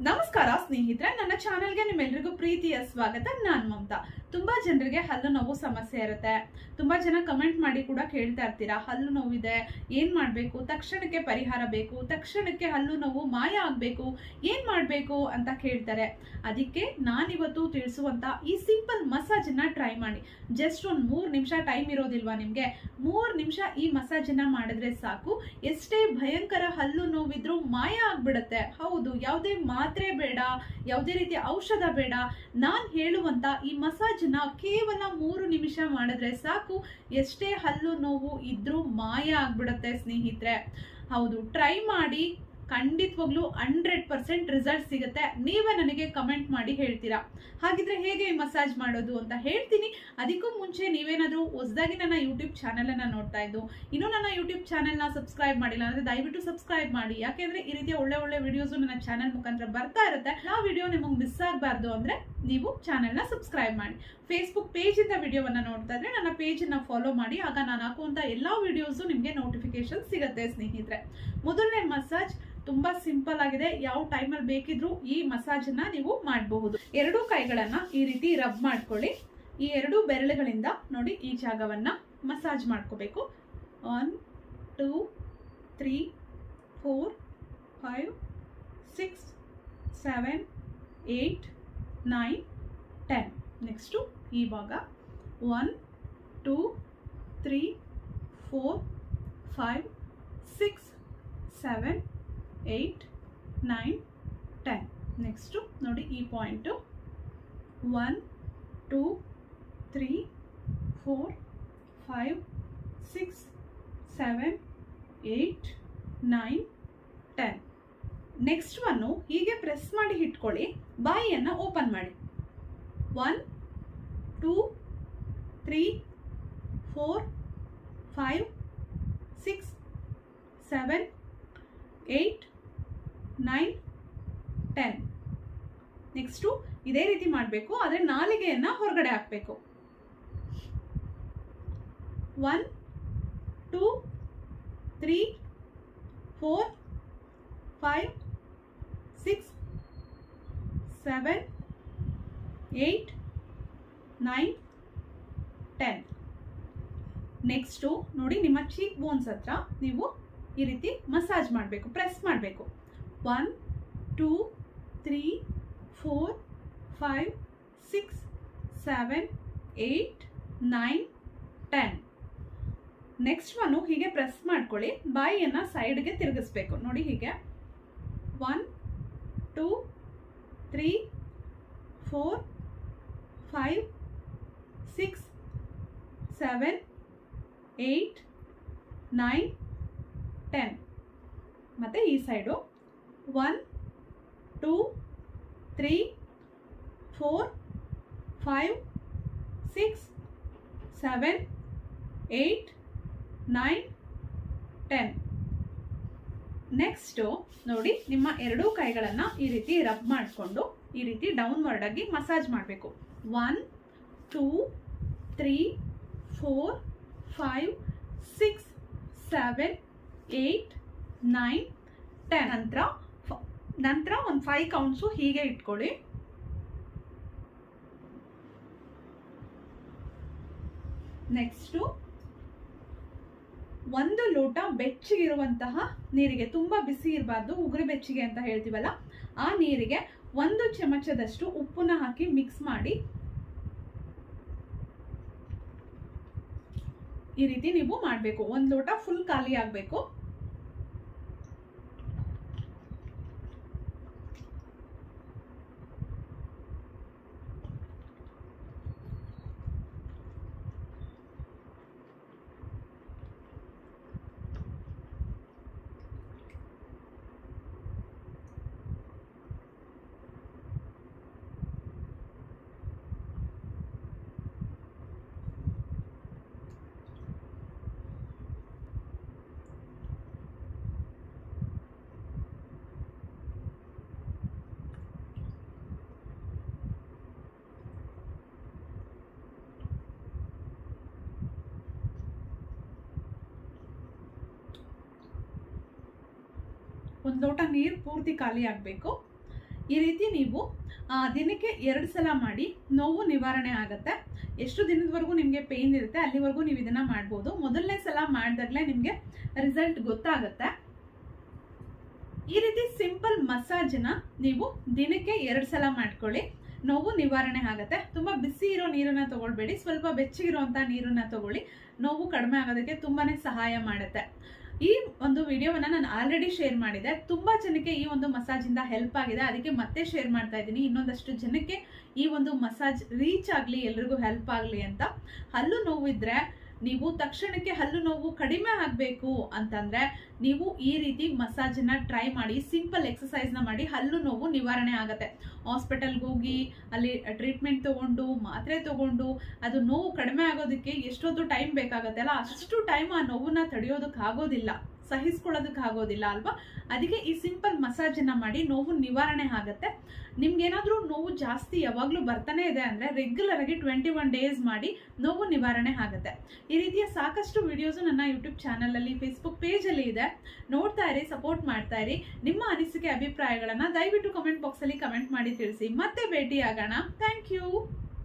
ನಮಸ್ಕಾರ ಸ್ನೇಹಿತರೆ, ನನ್ನ ಚಾನೆಲ್ಗೆ ನಿಮ್ಮೆಲ್ಲರಿಗೂ ಪ್ರೀತಿಯ ಸ್ವಾಗತ. ನಾನು ಮಮತಾ. ತುಂಬಾ ಜನರಿಗೆ ಹಲ್ಲು ನೋವು ಸಮಸ್ಯೆ ಇರುತ್ತೆ. ತುಂಬಾ ಜನ ಕಮೆಂಟ್ ಮಾಡಿ ಕೂಡ ಕೇಳ್ತಾ ಇರ್ತೀರಾ, ಹಲ್ಲು ನೋವಿದೆ, ಏನ್ ಮಾಡ್ಬೇಕು, ತಕ್ಷಣಕ್ಕೆ ಪರಿಹಾರ ಬೇಕು, ತಕ್ಷಣಕ್ಕೆ ಹಲ್ಲು ನೋವು ಮಾಯ ಆಗ್ಬೇಕು, ಏನ್ ಮಾಡ್ಬೇಕು ಅಂತ ಕೇಳ್ತಾರೆ. ಅದಕ್ಕೆ ನಾನಿವತ್ತು ತಿಳಿಸುವಂತ ಈ ಸಿಂಪಲ್ ಮಸಾಜ್ ನ ಟ್ರೈ ಮಾಡಿ. ಜಸ್ಟ್ ಒಂದ್ 3 ನಿಮಿಷ ಟೈಮ್ ಇರೋದಿಲ್ವಾ ನಿಮ್ಗೆ? 3 ನಿಮಿಷ ಈ ಮಸಾಜ್ ನ ಮಾಡಿದ್ರೆ ಸಾಕು, ಎಷ್ಟೇ ಭಯಂಕರ ಹಲ್ಲು ನೋವಿದ್ರು ಮಾಯ ಆಗ್ಬಿಡುತ್ತೆ. ಹೌದು, ಯಾವುದೇ ಮಾತ್ರೆ ಬೇಡ, ಯಾವುದೇ ರೀತಿಯ ಔಷಧ ಬೇಡ. ನಾನ್ ಹೇಳುವಂತ ಈ ಮಸಾಜ್ ನ ಕೇವಲ 3 ನಿಮಿಷ ಮಾಡಿದ್ರೆ ಸಾಕು, ಎಷ್ಟೇ ಹಲ್ಲು ನೋವು ಇದ್ರೂ ಮಾಯ ಆಗ್ಬಿಡುತ್ತೆ ಸ್ನೇಹಿತರೆ. ಹೌದು, ಟ್ರೈ ಮಾಡಿ, ಖಂಡಿತವಾಗ್ಲೂ 100% ರಿಸಲ್ಟ್ ಸಿಗುತ್ತೆ. ನೀವೇ ನನಗೆ ಕಮೆಂಟ್ ಮಾಡಿ ಹೇಳ್ತೀರಾ. ಹಾಗಿದ್ರೆ ಹೇಗೆ ಮಸಾಜ್ ಮಾಡೋದು ಅಂತ ಹೇಳ್ತೀನಿ. ಅದಕ್ಕೂ ಮುಂಚೆ ನೀವೇನಾದ್ರೂ ಹೊಸದಾಗಿ ನನ್ನ ಯೂಟ್ಯೂಬ್ ಚಾನೆಲ್ ಅನ್ನ ನೋಡ್ತಾ ಇದ್ದು ಇನ್ನೂ ನನ್ನ ಯೂಟ್ಯೂಬ್ ಚಾನೆಲ್ ನ ಸಬ್ಸ್ಕ್ರೈಬ್ ಮಾಡಿಲ್ಲ ಅಂದ್ರೆ ದಯವಿಟ್ಟು ಸಬ್ಸ್ಕ್ರೈಬ್ ಮಾಡಿ. ಯಾಕೆಂದ್ರೆ ಈ ರೀತಿಯ ಒಳ್ಳೆ ವಿಡಿಯೋಸ್ ನನ್ನ ಚಾನೆಲ್ ಮುಖಾಂತರ ಬರ್ತಾ ಇರುತ್ತೆ. ಆ ವಿಡಿಯೋ ನಿಮಗೆ ಮಿಸ್ ಆಗಬಾರ್ದು ಅಂದ್ರೆ ನೀವು ಚಾನೆಲ್ ನ ಸಬ್ಸ್ಕ್ರೈಬ್ ಮಾಡಿ. ಫೇಸ್ಬುಕ್ ಪೇಜ್ ಇಂದ ವಿಡಿಯೋವನ್ನ ನೋಡ್ತಾ ಇದ್ರೆ ನನ್ನ ಪೇಜ್ ಅನ್ನ ಫಾಲೋ ಮಾಡಿ. ಆಗ ನಾನು ಹಾಕುವಂತ ಎಲ್ಲಾ ವಿಡಿಯೋಸ್ ನಿಮ್ಗೆ ನೋಟಿಫಿಕೇಶನ್ ಸಿಗುತ್ತೆ ಸ್ನೇಹಿತರೆ. ಮೊದಲನೇ ಮಸಾಜ್ ತುಂಬಾ ಸಿಂಪಲ್ ಆಗಿದೆ. ಯಾವ ಟೈಮಲ್ಲಿ ಬೇಕಿದ್ರೂ ಈ ಮಸಾಜ್ ನ ನೀವು ಮಾಡಬಹುದು. 2 ಕೈಗಳನ್ನ ಈ ರೀತಿ ರಬ್ ಮಾಡ್ಕೊಳ್ಳಿ. ಈ 2 ಬೆರಳುಗಳಿಂದ ನೋಡಿ ಈ ಜಾಗವನ್ನ ಮಸಾಜ್ ಮಾಡ್ಕೋಬೇಕು. 1 2 3 4 5 6 7 8 9 10. ನೆಕ್ಸ್ಟ್ ಈ ಭಾಗ 1 2 3 4 5 6 7 8 9 10. ನೆಕ್ಸ್ಟ್ ನೋಡಿ ಈ ಪಾಯಿಂಟ್ 1 2 3 4 5 6 7 8 9 10. ನೆಕ್ಸ್ಟ್ ಒನ್ನು ಹೀಗೆ ಪ್ರೆಸ್ ಮಾಡಿ ಇಟ್ಕೊಳ್ಳಿ. ಬಾಯಿಯನ್ನು ಓಪನ್ ಮಾಡಿ. 1 2 3 4 5 6 7 8 9 10. ನೆಕ್ಸ್ಟು ಇದೇ ರೀತಿ ಮಾಡಬೇಕು, ಆದರೆ ನಾಲಿಗೆಯನ್ನು ಹೊರಗಡೆ ಹಾಕಬೇಕು. 1 2 3 4 5 6 7 8 9 10. ನೆಕ್ಸ್ಟು ನೋಡಿ ನಿಮ್ಮ ಚೀಕ್ ಬೋನ್ಸ್ ಹತ್ರ ನೀವು ಈ ರೀತಿ ಮಸಾಜ್ ಮಾಡಬೇಕು, ಪ್ರೆಸ್ ಮಾಡಬೇಕು. 1 2 3 4 5 6 7 8 9 10. ನೆಕ್ಸ್ಟ್ ಒನ್ನು ಹೀಗೆ ಪ್ರೆಸ್ ಮಾಡ್ಕೊಳ್ಳಿ. ಬಾಯಿಯನ್ನು ಸೈಡ್ಗೆ ತಿರುಗಿಸ್ಬೇಕು. ನೋಡಿ ಹೀಗೆ 1 2 3 4 5 6 7 8 9 10. ಮತ್ತೆ ಈ ಸೈಡು 1 2 3 4 5 6 7 8 9 10. ನೆಕ್ಸ್ಟು ನೋಡಿ ನಿಮ್ಮ 2 ಕೈಗಳನ್ನು ಈ ರೀತಿ ರಬ್ ಮಾಡಿಕೊಂಡು ಈ ರೀತಿ ಡೌನ್ವರ್ಡ್ ಆಗಿ ಮಸಾಜ್ ಮಾಡಬೇಕು. 1 2 3 4 5 6 7 8 9 10. ನಂತರ ಒಂದು 5 ಕೌಂಟ್ಸು ಹೀಗೆ ಇಟ್ಕೊಳ್ಳಿ. ನೆಕ್ಸ್ಟು 1 ಲೋಟ ಬೆಚ್ಚಗಿರುವಂತಹ ನೀರಿಗೆ, ತುಂಬಾ ಬಿಸಿ ಇರಬಾರ್ದು, ಉಗುರು ಬೆಚ್ಚಗೆ ಅಂತ ಹೇಳ್ತೀವಲ್ಲ, ಆ ನೀರಿಗೆ 1 ಚಮಚದಷ್ಟು ಉಪ್ಪನ್ನ ಹಾಕಿ ಮಿಕ್ಸ್ ಮಾಡಿ ಈ ರೀತಿ ನೀವು ಮಾಡಬೇಕು. 1 ಲೋಟ ಫುಲ್ ಖಾಲಿ ಆಗಬೇಕು. ಒಂದು ಲೋಟ ನೀರು ಪೂರ್ತಿ ಖಾಲಿ ಆಗಬೇಕು. ಈ ರೀತಿ ನೀವು ದಿನಕ್ಕೆ 2 ಸಲ ಮಾಡಿ ನೋವು ನಿವಾರಣೆ ಆಗುತ್ತೆ. ಎಷ್ಟು ದಿನದವರೆಗೂ ನಿಮಗೆ ಪೇಯ್ನ್ ಇರುತ್ತೆ ಅಲ್ಲಿವರೆಗೂ ನೀವು ಇದನ್ನ ಮಾಡ್ಬೋದು. ಮೊದಲನೇ ಸಲ ಮಾಡಿದಾಗಲೇ ನಿಮಗೆ ರಿಸಲ್ಟ್ ಗೊತ್ತಾಗುತ್ತೆ. ಈ ರೀತಿ ಸಿಂಪಲ್ ಮಸಾಜ್ನ ನೀವು ದಿನಕ್ಕೆ 2 ಸಲ ಮಾಡ್ಕೊಳ್ಳಿ, ನೋವು ನಿವಾರಣೆ ಆಗುತ್ತೆ. ತುಂಬಾ ಬಿಸಿ ಇರೋ ನೀರನ್ನ ತಗೊಳ್ಬೇಡಿ, ಸ್ವಲ್ಪ ಬೆಚ್ಚಗಿರುವಂತ ನೀರನ್ನ ತಗೊಳ್ಳಿ. ನೋವು ಕಡಿಮೆ ಆಗೋದಕ್ಕೆ ತುಂಬಾನೇ ಸಹಾಯ ಮಾಡುತ್ತೆ. ಈ ಒಂದು ವಿಡಿಯೋವನ್ನ ನಾನು ಆಲ್ರೆಡಿ ಶೇರ್ ಮಾಡಿದೆ. ತುಂಬಾ ಜನಕ್ಕೆ ಈ ಒಂದು ಮಸಾಜ್ ಇಂದ ಹೆಲ್ಪ್ ಆಗಿದೆ, ಅದಕ್ಕೆ ಮತ್ತೆ ಶೇರ್ ಮಾಡ್ತಾ ಇದ್ದೀನಿ. ಇನ್ನೊಂದಷ್ಟು ಜನಕ್ಕೆ ಈ ಒಂದು ಮಸಾಜ್ ರೀಚ್ ಆಗ್ಲಿ, ಎಲ್ರಿಗೂ ಹೆಲ್ಪ್ ಆಗ್ಲಿ ಅಂತ. ಹಲ್ಲು ನೋವಿದ್ರೆ ನೀವು ತಕ್ಷಣಕ್ಕೆ ಹಲ್ಲು ನೋವು ಕಡಿಮೆ ಆಗಬೇಕು ಅಂತಂದ್ರೆ ನೀವು ಈ ರೀತಿ ಮಸಾಜನ್ನ ಟ್ರೈ ಮಾಡಿ, ಸಿಂಪಲ್ ಎಕ್ಸಸೈಸ್ ನ ಮಾಡಿ, ಹಲ್ಲು ನೋವು ನಿವಾರಣೆ ಆಗುತ್ತೆ. ಹಾಸ್ಪಿಟಲ್ಗೆ ಹೋಗಿ ಅಲ್ಲಿ ಟ್ರೀಟ್ಮೆಂಟ್ ತಗೊಂಡು ಮಾತ್ರೆ ತಗೊಂಡು ಅದು ನೋವು ಕಡಿಮೆ ಆಗೋದಕ್ಕೆ ಎಷ್ಟೊತ್ತು ಟೈಮ್ ಬೇಕಾಗತ್ತೆ ಅಲ್ಲ, ಅಷ್ಟು ಟೈಮ್ ಆ ನೋವನ್ನ ತಡೆಯೋದಕ್ಕೆ ಆಗೋದಿಲ್ಲ, ಸಹಿಸ್ಕೊಳ್ಳೋದಕ್ಕೆ ಆಗೋದಿಲ್ಲ ಅಲ್ವಾ. ಅದಕ್ಕೆ ಈ ಸಿಂಪಲ್ ಮಸಾಜ್ ಅನ್ನ ಮಾಡಿ ನೋವು ನಿವಾರಣೆ ಆಗುತ್ತೆ. ನಿಮ್ಗೇನಾದ್ರೂ ನೋವು ಜಾಸ್ತಿ ಯಾವಾಗ್ಲೂ ಬರ್ತಾನೆ ಇದೆ ಅಂದ್ರೆ ರೆಗ್ಯುಲರ್ ಆಗಿ 21 ಡೇಸ್ ಮಾಡಿ, ನೋವು ನಿವಾರಣೆ ಆಗುತ್ತೆ. ಈ ರೀತಿಯ ಸಾಕಷ್ಟು ವಿಡಿಯೋಸ್ ನನ್ನ ಯೂಟ್ಯೂಬ್ ಚಾನಲ್ ಅಲ್ಲಿ, ಫೇಸ್ಬುಕ್ ಪೇಜ್ ಅಲ್ಲಿ ಇದೆ, ನೋಡ್ತಾ ಇರಿ, ಸಪೋರ್ಟ್ ಮಾಡ್ತಾ ಇರಿ. ನಿಮ್ಮ ಅನಿಸಿಕೆ ಅಭಿಪ್ರಾಯಗಳನ್ನ ದಯವಿಟ್ಟು ಕಮೆಂಟ್ ಬಾಕ್ಸ್ ಅಲ್ಲಿ ಕಮೆಂಟ್ ಮಾಡಿ ತಿಳಿಸಿ. ಮತ್ತೆ ಭೇಟಿ ಆಗೋಣ. Thank you.